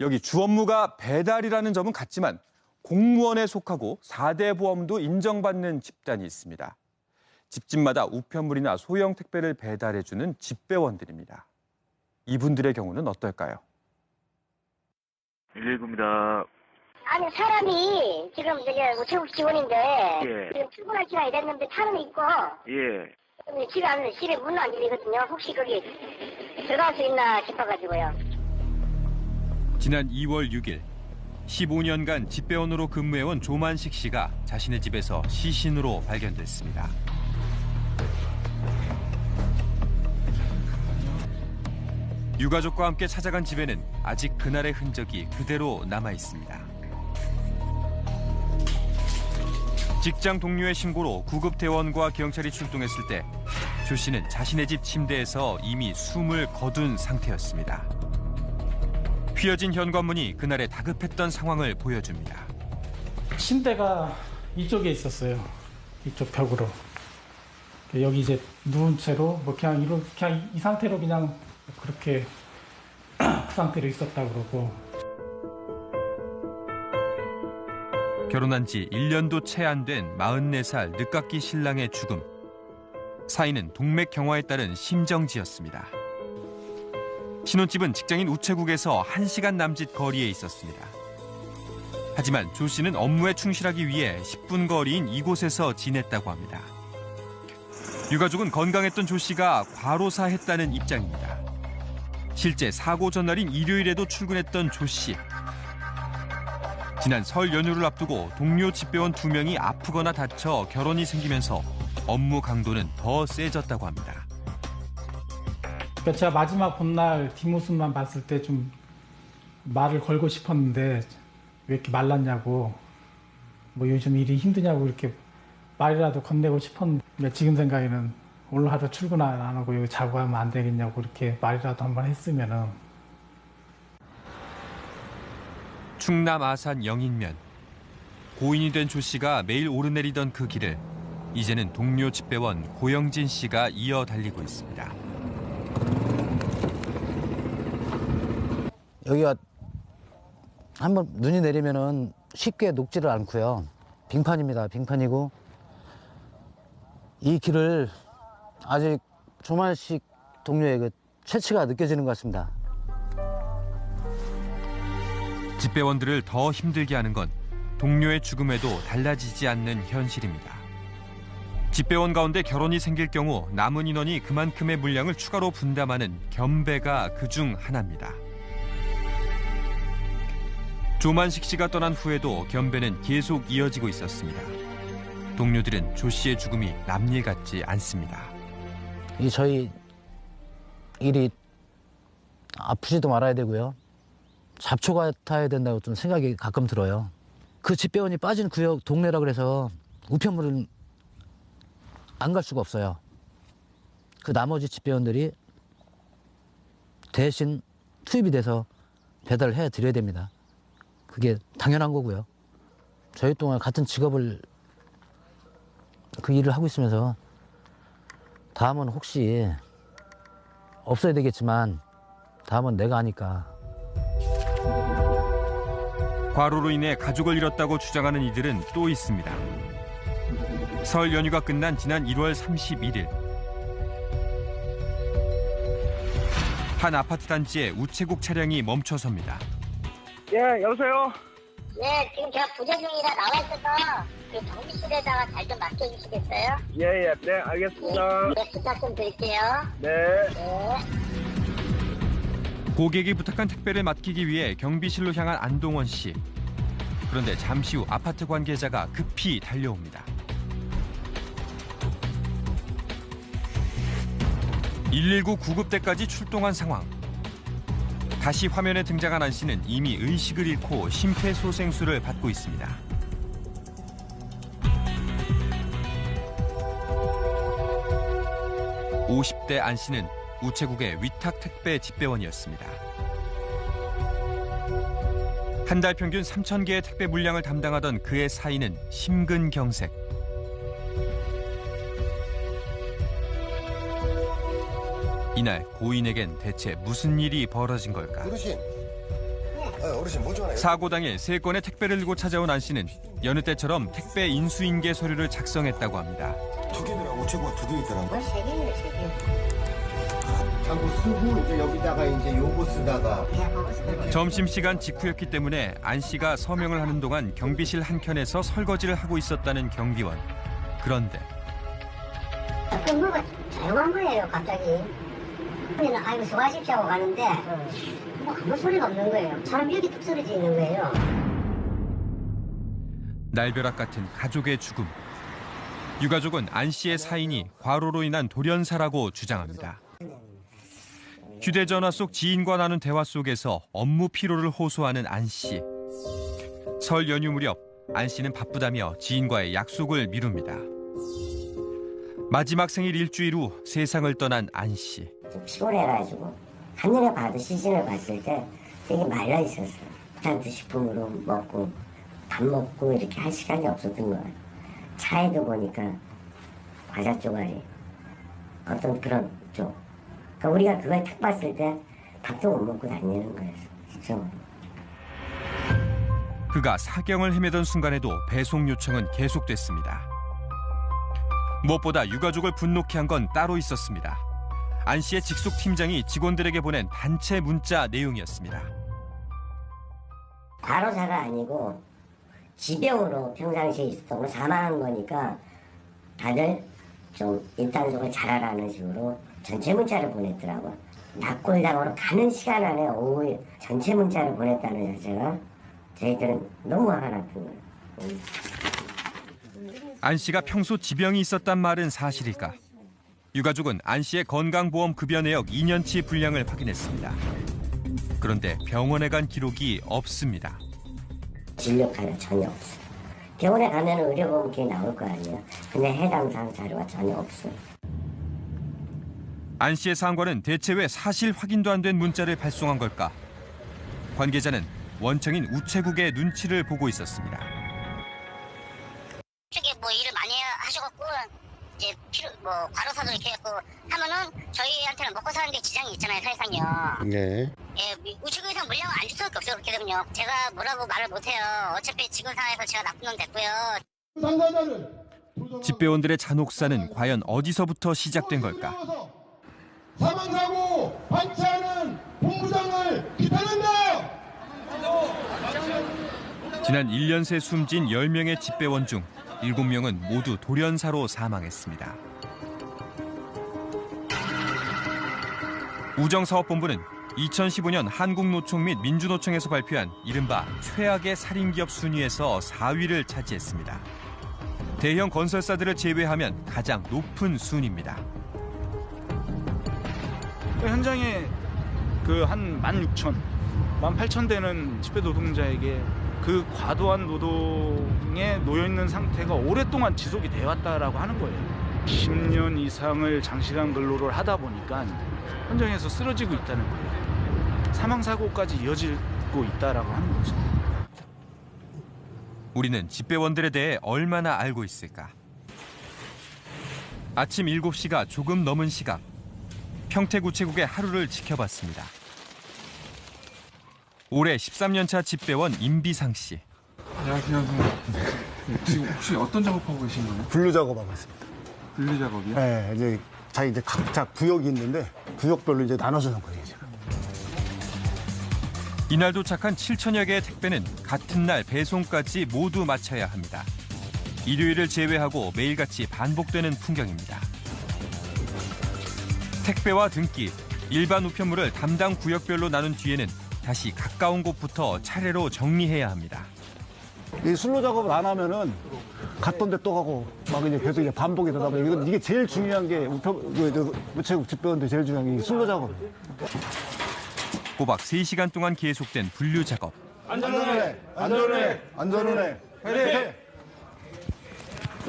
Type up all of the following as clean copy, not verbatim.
여기 주 업무가 배달이라는 점은 같지만 공무원에 속하고 4대 보험도 인정받는 집단이 있습니다. 집집마다 우편물이나 소형 택배를 배달해주는 집배원들입니다. 이분들의 경우는 어떨까요? 119입니다. 아니 사람이 지금 우체국 직원인데 예. 지금 출근할 시간이 됐는데 차는 있고 예. 집에 문은 안 열리거든요. 혹시 거기 들어갈 수 있나 싶어가지고요. 지난 2월 6일 15년간 집배원으로 근무해온 조만식 씨가 자신의 집에서 시신으로 발견됐습니다. 유가족과 함께 찾아간 집에는 아직 그날의 흔적이 그대로 남아 있습니다. 직장 동료의 신고로 구급대원과 경찰이 출동했을 때 조 씨는 자신의 집 침대에서 이미 숨을 거둔 상태였습니다. 휘어진 현관문이 그날의 다급했던 상황을 보여줍니다. 침대가 이쪽에 있었어요. 이쪽 벽으로. 여기 이제 누운 채로 그냥 이 상태로 그냥 그렇게 그 상태로 있었다고 그러고. 결혼한 지 1년도 채 안 된 44살 늦깎이 신랑의 죽음. 사인은 동맥 경화에 따른 심정지였습니다. 신혼집은 직장인 우체국에서 1시간 남짓 거리에 있었습니다. 하지만 조 씨는 업무에 충실하기 위해 10분 거리인 이곳에서 지냈다고 합니다. 유가족은 건강했던 조 씨가 과로사했다는 입장입니다. 실제 사고 전날인 일요일에도 출근했던 조 씨. 지난 설 연휴를 앞두고 동료 집배원 2명이 아프거나 다쳐 결혼이 생기면서 업무 강도는 더 세졌다고 합니다. 제가 마지막 본날 뒷모습만 봤을 때 좀 말을 걸고 싶었는데 왜 이렇게 말랐냐고, 뭐 요즘 일이 힘드냐고 이렇게 말이라도 건네고 싶었는데 지금 생각에는 오늘 하루 출근 안 하고 여기 자고 하면 안 되겠냐고 이렇게 말이라도 한번 했으면은. 충남 아산 영인면. 고인이 된 조 씨가 매일 오르내리던 그 길을 이제는 동료 집배원 고영진 씨가 이어 달리고 있습니다. 여기가 한번 눈이 내리면은 쉽게 녹지를 않고요. 빙판입니다. 빙판이고 이 길을 아직 조만식 동료의 그 채취가 느껴지는 것 같습니다. 집배원들을 더 힘들게 하는 건 동료의 죽음에도 달라지지 않는 현실입니다. 집배원 가운데 결혼이 생길 경우 남은 인원이 그만큼의 물량을 추가로 분담하는 겸배가 그중 하나입니다. 조만식 씨가 떠난 후에도 겸배는 계속 이어지고 있었습니다. 동료들은 조 씨의 죽음이 남일 같지 않습니다. 이 저희 일이 아프지도 말아야 되고요. 잡초 같아야 된다고 좀 생각이 가끔 들어요. 그 집배원이 빠진 구역 동네라 그래서 우편물은 안 갈 수가 없어요. 그 나머지 집배원들이 대신 투입이 돼서 배달을 해드려야 됩니다. 그게 당연한 거고요. 저희 동안 같은 직업을 그 일을 하고 있으면서 다음은 혹시 없어야 되겠지만 다음은 내가 하니까. 과로로 인해 가족을 잃었다고 주장하는 이들은 또 있습니다. 설 연휴가 끝난 지난 1월 31일. 한 아파트 단지에 우체국 차량이 멈춰섭니다. 예, 여보세요? 네, 지금 제가 부재 중이라 나와 있어서 그 경비실에다가 잘 좀 맡겨주시겠어요? 예, 네, 알겠습니다. 네, 부탁 좀 드릴게요. 네. 네. 고객이 부탁한 택배를 맡기기 위해 경비실로 향한 안동원 씨. 그런데 잠시 후 아파트 관계자가 급히 달려옵니다. 119 구급대까지 출동한 상황. 다시 화면에 등장한 안 씨는 이미 의식을 잃고 심폐소생술을 받고 있습니다. (50대) 안 씨는 우체국의 위탁 택배 집배원이었습니다. 한 달 평균 3,000개의 택배 물량을 담당하던 그의 사인은 심근경색. 이날 고인에겐 대체 무슨 일이 벌어진 걸까? 어르신. 어르신 뭐 전화해요? 사고 당일 3건의 택배를 들고 찾아온 안 씨는 여느 때처럼 택배 인수인계 서류를 작성했다고 합니다. 2개더라. 우체국가 2개 있더라고. 뭐 3개인데 3개. 하고 쓰고 이제 여기다가 이제 요거 쓰다가 점심시간 직후였기 때문에 안 씨가 서명을 하는 동안 경비실 한켠에서 설거지를 하고 있었다는 경비원. 그런데 근무가 조용한 거예요, 갑자기. 그냥 아이고 수고하십시오 하고 가는데 뭐 아무 소리가 없는 거예요. 사람 여기 뚝 쓰러져 있는 거예요. 날벼락 같은 가족의 죽음. 유가족은 안 씨의 사인이 과로로 인한 돌연사라고 주장합니다. 휴대전화 속 지인과 나눈 대화 속에서 업무 피로를 호소하는 안 씨. 설 연휴 무렵 안 씨는 바쁘다며 지인과의 약속을 미룹니다. 마지막 생일 일주일 후 세상을 떠난 안 씨. 좀 피곤해가지고 한눈에 봐도 시신을 봤을 때 되게 말라 있었어요. 탄수식품으로 먹고 밥 먹고 이렇게 할 시간이 없었던 거예요. 차에도 보니까 과자 쪼가리 어떤 그런 쪽. 그러니까 우리가 그걸 딱 봤을 때 밥도 못 먹고 다니는 거예요. 진짜. 그가 사경을 헤매던 순간에도 배송 요청은 계속됐습니다. 무엇보다 유가족을 분노케 한 건 따로 있었습니다. 안 씨의 직속 팀장이 직원들에게 보낸 단체 문자 내용이었습니다. 과로사가 아니고 지병으로 평상시에 있었던 거 사망한 거니까 다들 좀 입단속을 잘하라는 식으로 전체 문자를 보냈더라고요. 낙골당으로 가는 시간 안에 오후 전체 문자를 보냈다는 자체가 저희들은 너무 화가 났던 거예요. 안 씨가 평소 지병이 있었단 말은 사실일까? 유가족은 안 씨의 건강보험 급여 내역 2년치 분량을 확인했습니다. 그런데 병원에 간 기록이 없습니다. 진료 카드 전혀 없어요. 병원에 가면 의료보험금이 나올 거 아니에요. 근데 해당 사항 자료가 전혀 없어요. 안 씨의 상관은 대체 왜 사실 확인도 안 된 문자를 발송한 걸까? 관계자는 원청인 우체국의 눈치를 보고 있었습니다. 쪽에 뭐 일을 많이 하셔갖고 이제 과로사도 이렇게 해갖고 하면은 저희한테는 먹고 사는 데 지장이 있잖아요, 사실상요. 네. 예, 우체국에서 물량을 안 줄 수밖에 없어요, 그렇게 되면요. 제가 뭐라고 말을 못해요. 어차피 지금 상황에서 제가 나쁜 놈 됐고요. 집배원들의 잔혹사는 과연 어디서부터 시작된 걸까? 사망사고 반차하는 본부장을 기다린다. 지난 1년 새 숨진 10명의 집배원 중 7명은 모두 돌연사로 사망했습니다. 우정사업본부는 2015년 한국노총 및 민주노총에서 발표한 이른바 최악의 살인기업 순위에서 4위를 차지했습니다. 대형 건설사들을 제외하면 가장 높은 순위입니다. 현장에 한 16,000, 18,000대는 집배 노동자에게 그 과도한 노동에 놓여 있는 상태가 오랫동안 지속이 되어 왔다라고 하는 거예요. 10년 이상을 장시간 근로를 하다 보니까 현장에서 쓰러지고 있다는 거예요. 사망 사고까지 이어지고 있다라고 하는 거죠. 우리는 집배원들에 대해 얼마나 알고 있을까? 아침 7시가 조금 넘은 시각. 평택우체국의 하루를 지켜봤습니다. 올해 13년차 집배원 임비상 씨. 안녕하세요. 지금 혹시 어떤 작업하고 계신 거예요? 분류 작업하고 있습니다. 분리 작업이요? 네, 이제 각자 구역이 있는데 구역별로 이제 나눠주는 거예요, 지금. 이날 도착한 7천여 개의 택배는 같은 날 배송까지 모두 마쳐야 합니다. 일요일을 제외하고 매일같이 반복되는 풍경입니다. 택배와 등기, 일반 우편물을 담당 구역별로 나눈 뒤에는 다시 가까운 곳부터 차례로 정리해야 합니다. 이 순로 작업을 안 하면은 갔던 데 또 가고 막 이제 계속 이제 반복이 되다 보니 이게 제일 중요한 게 우체국 집배원들 제일 중요한 게 순로 작업. 꼬박 3시간 동안 계속된 분류 작업. 안전운행, 안전운행, 안전운행. 화이팅!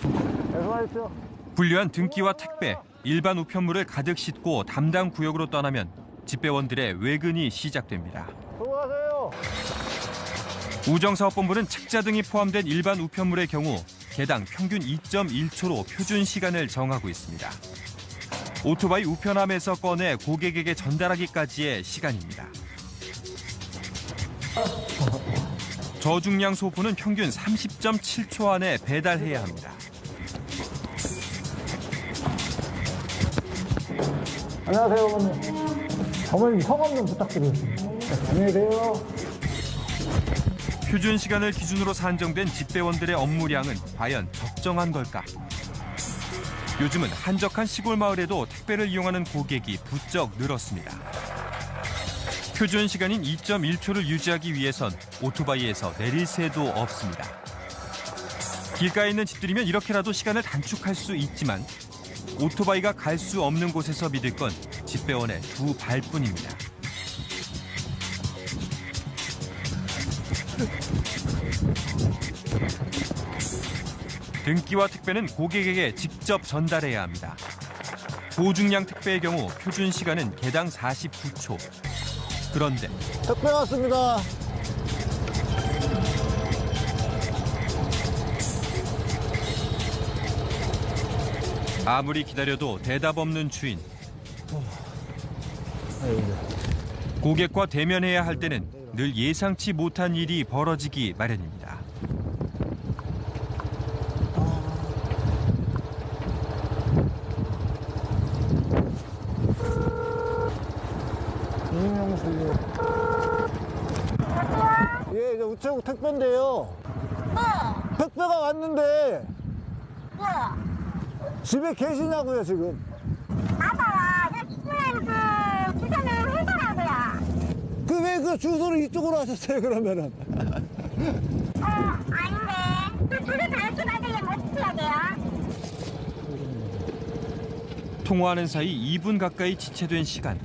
수고하셨어요. 분류한 등기와 택배, 일반 우편물을 가득 싣고 담당 구역으로 떠나면 집배원들의 외근이 시작됩니다. 수고하세요. 우정사업본부는 책자 등이 포함된 일반 우편물의 경우 개당 평균 2.1초로 표준 시간을 정하고 있습니다. 오토바이 우편함에서 꺼내 고객에게 전달하기까지의 시간입니다. 저중량 소포는 평균 30.7초 안에 배달해야 합니다. 안녕하세요, 어머님. 어머님 성함 좀 부탁드리겠습니다. 안녕히 계세요. 표준 시간을 기준으로 산정된 집배원들의 업무량은 과연 적정한 걸까? 요즘은 한적한 시골 마을에도 택배를 이용하는 고객이 부쩍 늘었습니다. 표준 시간인 2.1초를 유지하기 위해선 오토바이에서 내릴 새도 없습니다. 길가에 있는 집들이면 이렇게라도 시간을 단축할 수 있지만 오토바이가 갈 수 없는 곳에서 믿을 건 집배원의 두 발뿐입니다. 등기와 택배는 고객에게 직접 전달해야 합니다. 고중량 택배의 경우 표준 시간은 개당 49초. 그런데 택배 왔습니다. 아무리 기다려도 대답 없는 주인. 고객과 대면해야 할 때는 늘 예상치 못한 일이 벌어지기 마련입니다. 예, 저 우체국 택배인데요. 택배가 왔는데 집에 계시냐고요, 지금? 그 왜 그 주소를 이쪽으로 하셨어요, 그러면은? 아닌데. 그 다시 받으려면 어떻게 해야 돼요? 통화하는 사이 2분 가까이 지체된 시간.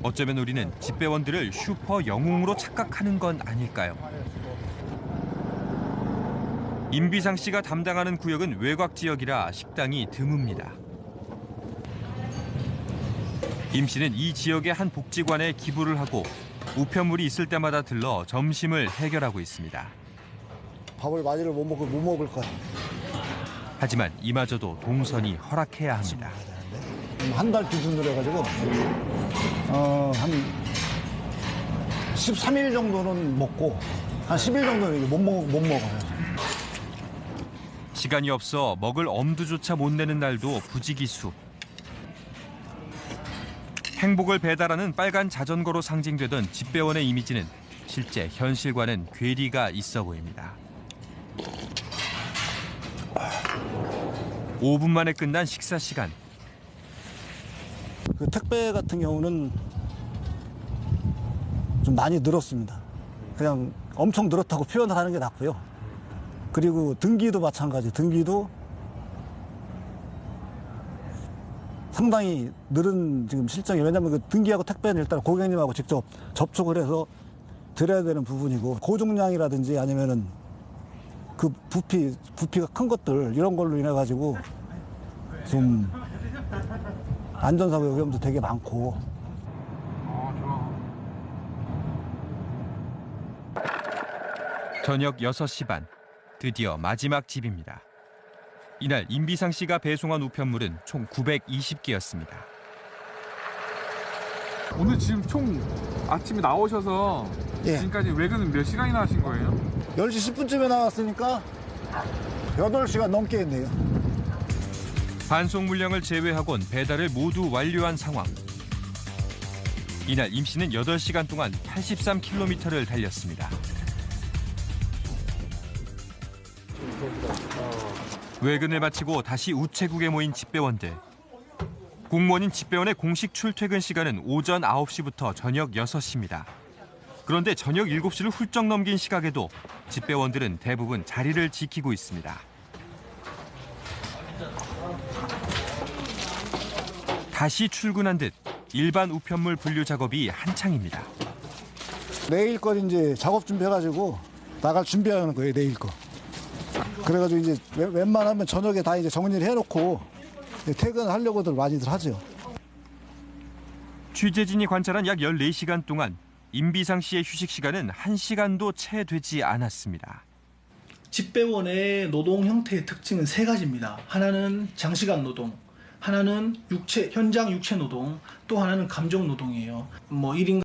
어쩌면 우리는 집배원들을 슈퍼 영웅으로 착각하는 건 아닐까요? 임비상 씨가 담당하는 구역은 외곽 지역이라 식당이 드뭅니다. 임 씨는 이 지역의 한 복지관에 기부를 하고 우편물이 있을 때마다 들러 점심을 해결하고 있습니다. 밥을 많이를 못 먹을 거야. 하지만 이마저도 동선이 허락해야 합니다. 한 달 기준으로 해가지고 한 13일 정도는 먹고 한 10일 정도는 못 먹어요. 시간이 없어 먹을 엄두조차 못 내는 날도 부지기수. 행복을 배달하는 빨간 자전거로 상징되던 집배원의 이미지는 실제 현실과는 괴리가 있어 보입니다. 5분 만에 끝난 식사 시간. 그 택배 같은 경우는 좀 많이 늘었습니다. 그냥 엄청 늘었다고 표현을 하는 게 낫고요. 그리고 등기도 마찬가지. 등기도 상당히 늘은 지금 실정이. 왜냐하면 그 등기하고 택배는 일단 고객님하고 직접 접촉을 해서 드려야 되는 부분이고, 고중량이라든지 아니면은 그 부피가 큰 것들 이런 걸로 인해 가지고 좀 안전사고 위험도 되게 많고. 저녁 6시 반. 드디어 마지막 집입니다. 이날 임비상 씨가 배송한 우편물은 총 920개였습니다. 오늘 지금 총 아침에 나오셔서 예. 지금까지 외근은 몇 시간이나 하신 거예요? 10시 10분쯤에 나왔으니까 8시간 넘게 했네요. 반송 물량을 제외하곤 배달을 모두 완료한 상황. 이날 임 씨는 8시간 동안 83km를 달렸습니다. 외근을 마치고 다시 우체국에 모인 집배원들. 공무원인 집배원의 공식 출퇴근 시간은 오전 9시부터 저녁 6시입니다. 그런데 저녁 7시를 훌쩍 넘긴 시각에도 집배원들은 대부분 자리를 지키고 있습니다. 다시 출근한 듯 일반 우편물 분류 작업이 한창입니다. 내일 거 이제 작업 준비해가지고 나갈 준비하는 거예요, 내일 거. 그래가지고 이제 웬만하면 저녁에 다 이제 정리를 해놓고 퇴근하려고들 많이들 하죠. 취재진이 관찰한 약 14시간 동안 임비상 씨의 휴식 시간은 1시간도 채 되지 않았습니다. 집배원의 노동 형태의 특징은 세 가지입니다. 하나는 장시간 노동, 하나는 현장 육체 노동, 또 하나는 감정 노동이에요. 뭐 1인